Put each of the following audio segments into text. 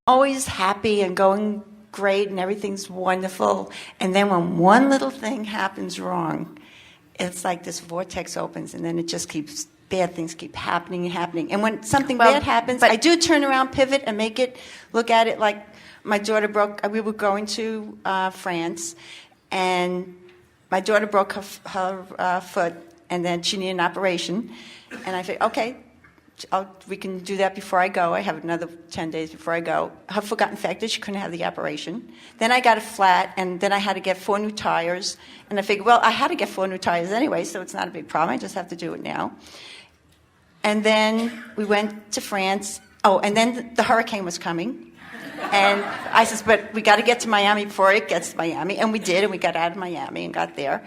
Always happy and going great and everything's wonderful. And then when one little thing happens wrong, it's like this vortex opens and then it just keeps, bad things keep happening and happening. And when something bad happens, I do turn around, pivot, and look at it like my daughter we were going to France, and my daughter broke her foot, and then she needed an operation. And I said, okay, we can do that before I go. I have another 10 days before I go. Her foot got infected. She couldn't have the operation. Then I got it flat, and then I had to get 4 new tires. And I figured, well, I had to get 4 new tires anyway, so it's not a big problem. I just have to do it now. And then we went to France. Oh, and then the hurricane was coming. And I said, but we got to get to Miami before it gets to Miami. And we did, and we got out of Miami and got there.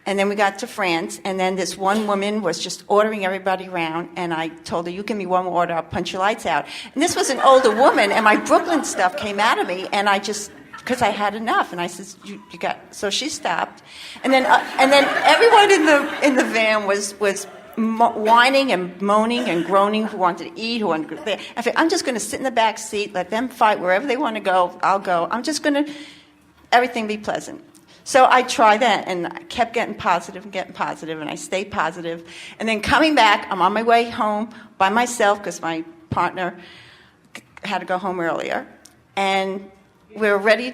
And then we got to France, and then this one woman was just ordering everybody around, and I told her, you give me one more order, I'll punch your lights out. And this was an older woman, and my Brooklyn stuff came out of me, and I just, because I had enough, and I said, you got, so she stopped. And then everyone in the van was whining and moaning and groaning, who wanted to eat, who wanted to go there. I said, I'm just going to sit in the back seat, let them fight wherever they want to go, I'll go. I'm just going to, everything be pleasant. So I tried that, and I kept getting positive, and I stayed positive. And then coming back, I'm on my way home by myself because my partner had to go home earlier. And we're ready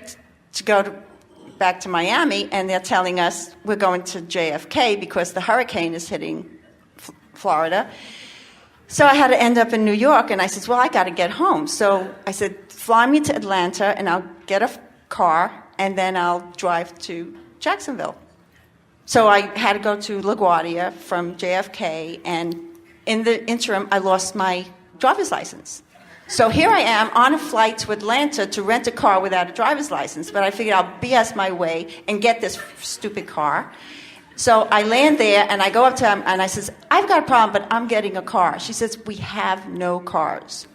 to go back to Miami, and they're telling us we're going to JFK because the hurricane is hitting Florida. So I had to end up in New York, and I said, well, I got to get home. So I said, fly me to Atlanta, and I'll get a car, and then I'll drive to Jacksonville. So I had to go to LaGuardia from JFK, and in the interim, I lost my driver's license. So here I am on a flight to Atlanta to rent a car without a driver's license, but I figured I'll BS my way and get this stupid car. So I land there, and I go up to her, and I says, I've got a problem, but I'm getting a car. She says, we have no cars.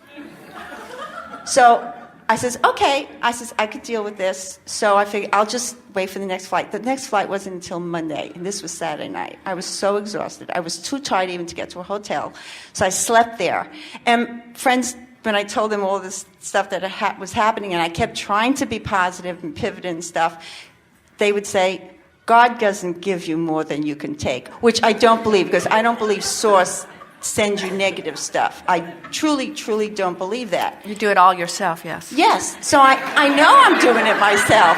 So I says, okay. I says, I could deal with this. So I figured I'll just wait for the next flight. The next flight wasn't until Monday, and this was Saturday night. I was so exhausted. I was too tired even to get to a hotel. So I slept there. And friends, when I told them all this stuff that was happening, and I kept trying to be positive and pivot and stuff, they would say, God doesn't give you more than you can take, which I don't believe, because I don't believe Source send you negative stuff. I truly, truly don't believe that. You do it all yourself, yes. Yes. So I know I'm doing it myself,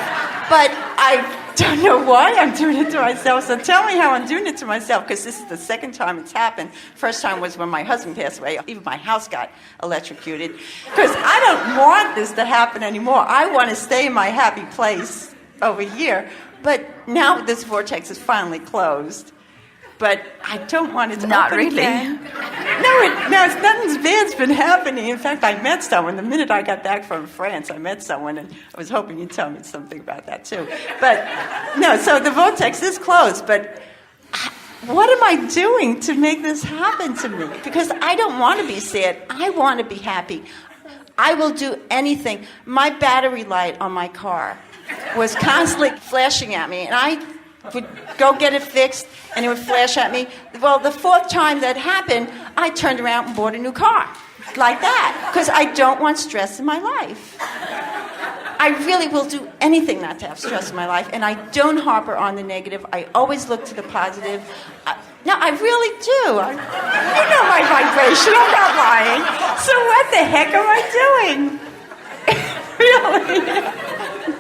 but I don't know why I'm doing it to myself. So tell me how I'm doing it to myself, because this is the second time it's happened. First time was when my husband passed away. Even my house got electrocuted, because I don't want this to happen anymore. I want to stay in my happy place over here. But now this vortex is finally closed. But I don't want it to Not open really. again. No, it's nothing's bad's been happening. In fact, I met someone. The minute I got back from France, I met someone, and I was hoping you'd tell me something about that, too. But, no, so the vortex is closed. But what am I doing to make this happen to me? Because I don't want to be sad. I want to be happy. I will do anything. My battery light on my car was constantly flashing at me, and I would go get it fixed, and it would flash at me. Well, the 4th time that happened, I turned around and bought a new car, like that, because I don't want stress in my life. I really will do anything not to have stress in my life, and I don't harbor on the negative. I always look to the positive. No, I really do. You know my vibration. I'm not lying. So what the heck am I doing? Really?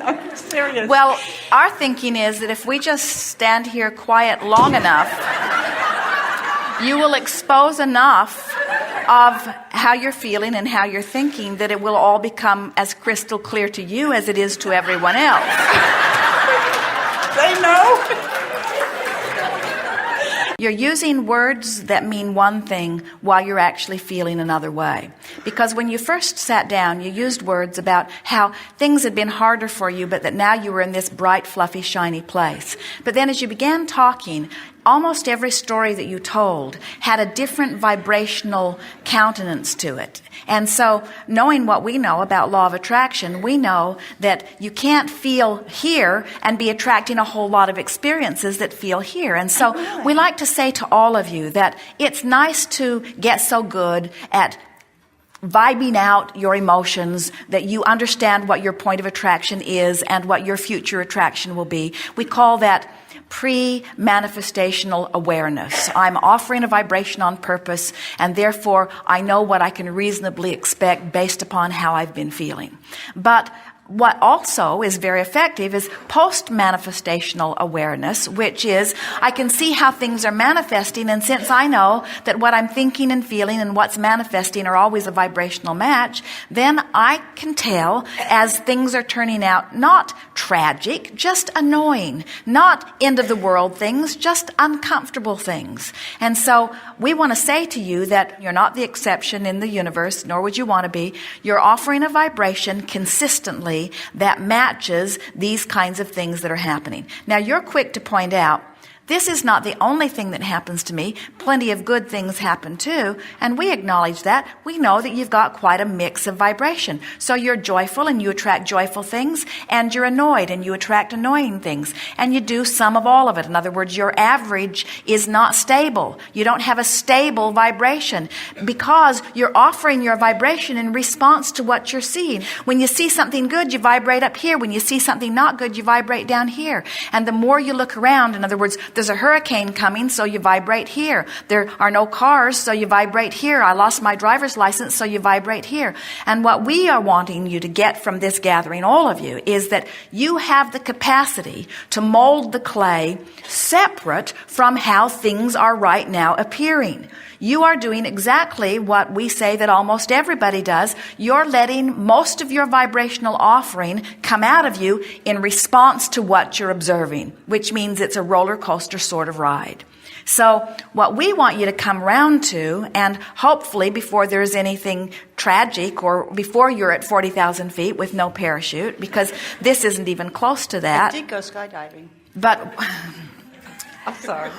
I'm serious. Well, our thinking is that if we just stand here quiet long enough, you will expose enough of how you're feeling and how you're thinking that it will all become as crystal clear to you as it is to everyone else. They know. You're using words that mean one thing while you're actually feeling another way. Because when you first sat down, you used words about how things had been harder for you, but that now you were in this bright, fluffy, shiny place. But then as you began talking, almost every story that you told had a different vibrational countenance to it. And so, knowing what we know about law of attraction, we know that you can't feel here and be attracting a whole lot of experiences that feel here. And so, we like to say to all of you that it's nice to get so good at vibing out your emotions, that you understand what your point of attraction is and what your future attraction will be. We call that pre-manifestational awareness. I'm offering a vibration on purpose, and therefore I know what I can reasonably expect based upon how I've been feeling. But what also is very effective is post-manifestational awareness, which is I can see how things are manifesting, and since I know that what I'm thinking and feeling and what's manifesting are always a vibrational match, then I can tell as things are turning out not tragic, just annoying, not end of the world things, just uncomfortable things. And so we want to say to you that you're not the exception in the universe, nor would you want to be. You're offering a vibration consistently that matches these kinds of things that are happening. Now, you're quick to point out, this is not the only thing that happens to me. Plenty of good things happen too, and we acknowledge that. We know that you've got quite a mix of vibration. So you're joyful and you attract joyful things, and you're annoyed and you attract annoying things, and you do some of all of it. In other words, your average is not stable. You don't have a stable vibration because you're offering your vibration in response to what you're seeing. When you see something good, you vibrate up here. When you see something not good, you vibrate down here. And the more you look around, in other words, there's a hurricane coming, so you vibrate here. There are no cars, so you vibrate here. I lost my driver's license, so you vibrate here. And what we are wanting you to get from this gathering, all of you, is that you have the capacity to mold the clay separate from how things are right now appearing. You are doing exactly what we say that almost everybody does. You're letting most of your vibrational offering come out of you in response to what you're observing, which means it's a roller coaster sort of ride. So what we want you to come round to, and hopefully before there's anything tragic or before you're at 40,000 feet with no parachute, because this isn't even close to that. I did go skydiving. But I'm sorry.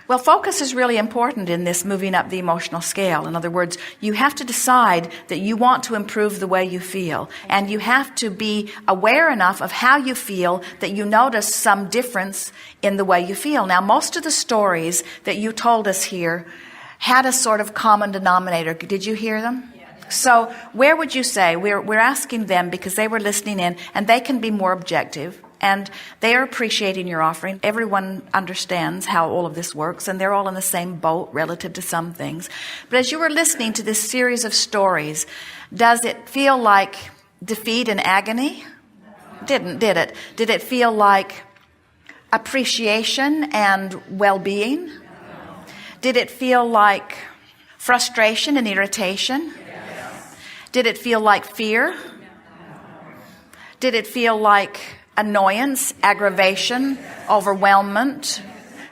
well, focus is really important in this moving up the emotional scale. In other words, you have to decide that you want to improve the way you feel. And you have to be aware enough of how you feel that you notice some difference in the way you feel. Now, most of the stories that you told us here had a sort of common denominator. Did you hear them? So where would you say, we're asking them because they were listening in, and they can be more objective. And they are appreciating your offering. Everyone understands how all of this works, and they're all in the same boat relative to some things. But as you were listening to this series of stories, does it feel like defeat and agony? Did it? Did it feel like appreciation and well-being? Did it feel like frustration and irritation? Did it feel like fear? Did it feel like annoyance, aggravation, overwhelmment?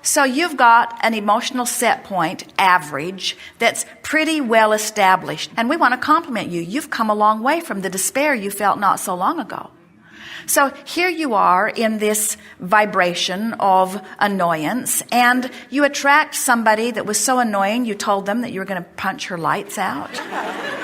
So you've got an emotional set point, average, that's pretty well established. And we want to compliment you. You've come a long way from the despair you felt not so long ago. So here you are in this vibration of annoyance, and you attract somebody that was so annoying you told them that you were going to punch her lights out.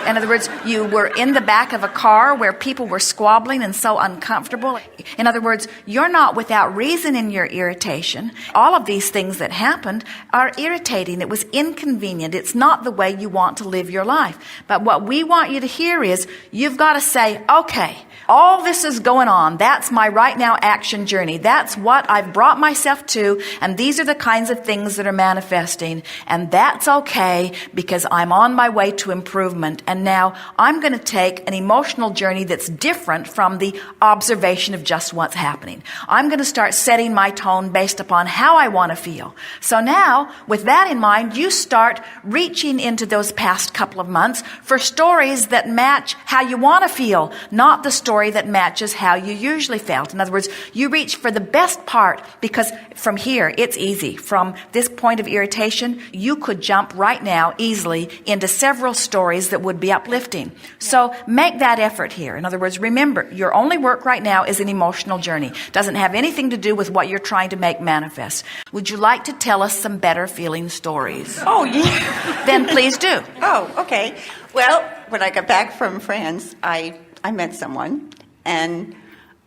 In other words, you were in the back of a car where people were squabbling and so uncomfortable. In other words, you're not without reason in your irritation. All of these things that happened are irritating. It was inconvenient. It's not the way you want to live your life. But what we want you to hear is you've got to say, okay, all this is going on. That's my right now action journey. That's what I've brought myself to, and these are the kinds of things that are manifesting. And that's okay because I'm on my way to improvement. And now I'm going to take an emotional journey that's different from the observation of just what's happening. I'm going to start setting my tone based upon how I want to feel. So now, with that in mind, you start reaching into those past couple of months for stories that match how you want to feel, not the story that matches how you usually felt. In other words, you reach for the best part because from here, it's easy. From this point of irritation, you could jump right now easily into several stories that would be uplifting. So make that effort here. In other words, remember, your only work right now is an emotional journey. Doesn't have anything to do with what you're trying to make manifest. Would you like to tell us some better feeling stories? Oh, yeah. Then please do. Oh, okay. Well, when I got back from France, I met someone, and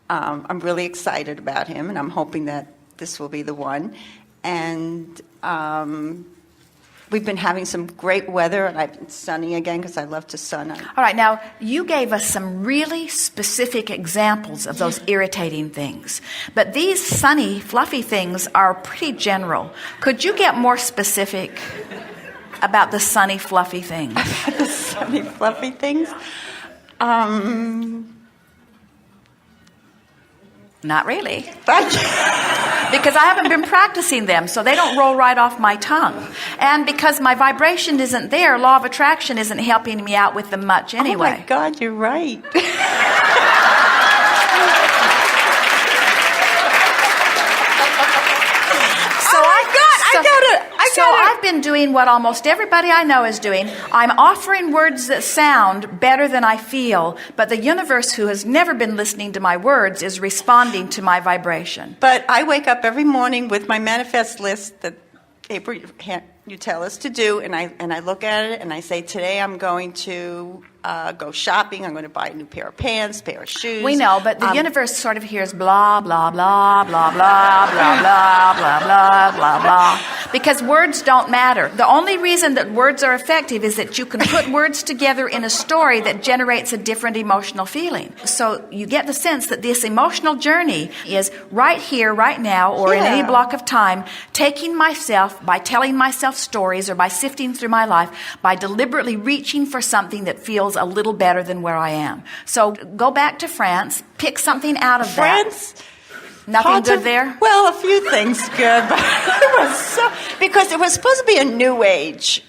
I'm really excited about him, and I'm hoping that this will be the one. And we've been having some great weather, and I've been sunning again because I love to sun. All right, now you gave us some really specific examples of those irritating things. But these sunny, fluffy things are pretty general. Could you get more specific about the sunny, fluffy things? The sunny, fluffy things? Not really. Because I haven't been practicing them, so they don't roll right off my tongue. And because my vibration isn't there, law of attraction isn't helping me out with them much anyway. Oh my God, you're right. So I've been doing what almost everybody I know is doing. I'm offering words that sound better than I feel, but the universe, who has never been listening to my words, is responding to my vibration. But I wake up every morning with my manifest list that April, you tell us to do, and I look at it and I say, today I'm going to go shopping. I'm going to buy a new pair of pants, pair of shoes. We know, but the universe sort of hears blah, blah, blah, blah, blah, blah, blah, blah, blah, blah, blah. Because words don't matter. The only reason that words are effective is that you can put words together in a story that generates a different emotional feeling. So you get the sense that this emotional journey is right here, right now, or in any block of time, taking myself, by telling myself stories, or by sifting through my life, by deliberately reaching for something that feels a little better than where I am. So go back to France, pick something out of France? that. Nothing good there? Well, a few things good, but it was because it was supposed to be a new age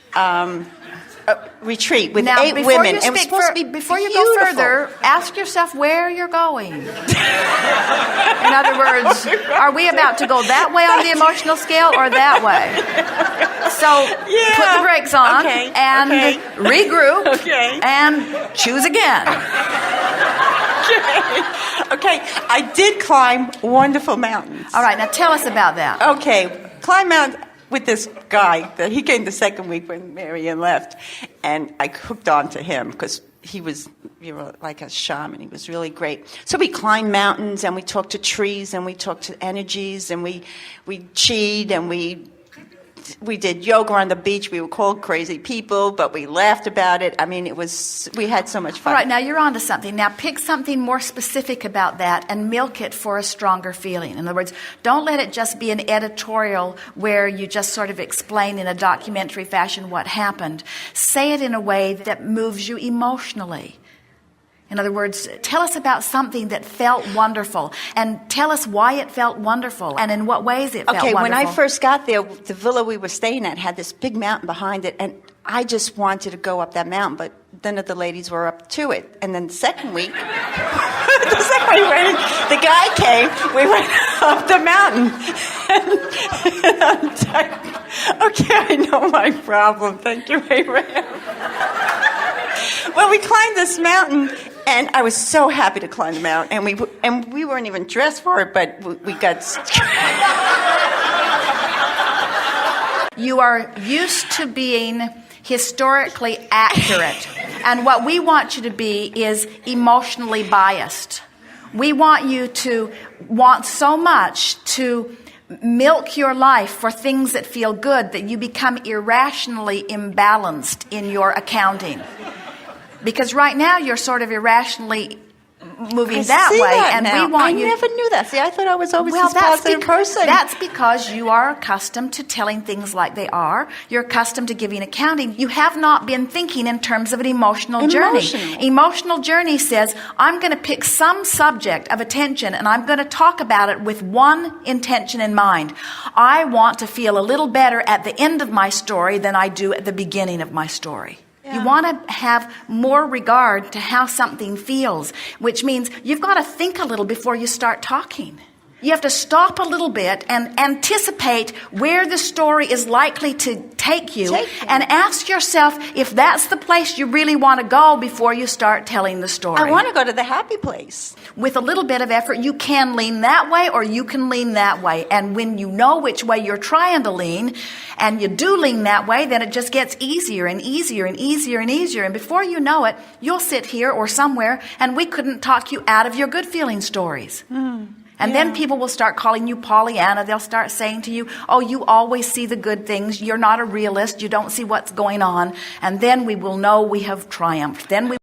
retreat with 8 women. It was supposed to be before you beautiful. go further, ask yourself where you're going. In other words, are we about to go that way on the emotional scale or that way? So put the brakes on and regroup and choose again. Okay, I did climb wonderful mountains. All right, now tell us about that. Okay, climb mountains with this guy. That he came the second week when Marianne left, and I hooked on to him because he was like a shaman. He was really great. So we climbed mountains, and we talked to trees, and we talked to energies, and we chi'd, and we did yoga on the beach. We were called crazy people, but we laughed about it. I mean, we had so much fun. All right, now you're on to something. Now pick something more specific about that and milk it for a stronger feeling. In other words, don't let it just be an editorial where you just sort of explain in a documentary fashion what happened. Say it in a way that moves you emotionally. In other words, tell us about something that felt wonderful, and tell us why it felt wonderful and in what ways it felt wonderful. Okay, when I first got there, the villa we were staying at had this big mountain behind it, and I just wanted to go up that mountain, but none of the ladies were up to it. And then the second week, the guy came, we went up the mountain. And I'm like, okay, I know my problem. Thank you, Abraham. Well, we climbed this mountain, and I was so happy to climb the mountain, and we weren't even dressed for it, but we got. You are used to being historically accurate, and what we want you to be is emotionally biased. We want you to want so much to milk your life for things that feel good that you become irrationally imbalanced in your accounting. Because right now you're sort of irrationally moving that way, and now. we want you. I never knew that. See, I thought I was always this positive person. That's because you are accustomed to telling things like they are. You're accustomed to giving accounting. You have not been thinking in terms of an emotional journey. Emotional journey says, I'm going to pick some subject of attention, and I'm going to talk about it with one intention in mind. I want to feel a little better at the end of my story than I do at the beginning of my story. Yeah. You want to have more regard to how something feels, which means you've got to think a little before you start talking. You have to stop a little bit and anticipate where the story is likely to take you, and ask yourself if that's the place you really want to go before you start telling the story. I want to go to the happy place. With a little bit of effort, you can lean that way or you can lean that way. And when you know which way you're trying to lean, and you do lean that way, then it just gets easier and easier and easier and easier. And before you know it, you'll sit here or somewhere, and we couldn't talk you out of your good feeling stories. And then people will start calling you Pollyanna. They'll start saying to you, oh, you always see the good things. You're not a realist. You don't see what's going on. And then we will know we have triumphed. Then we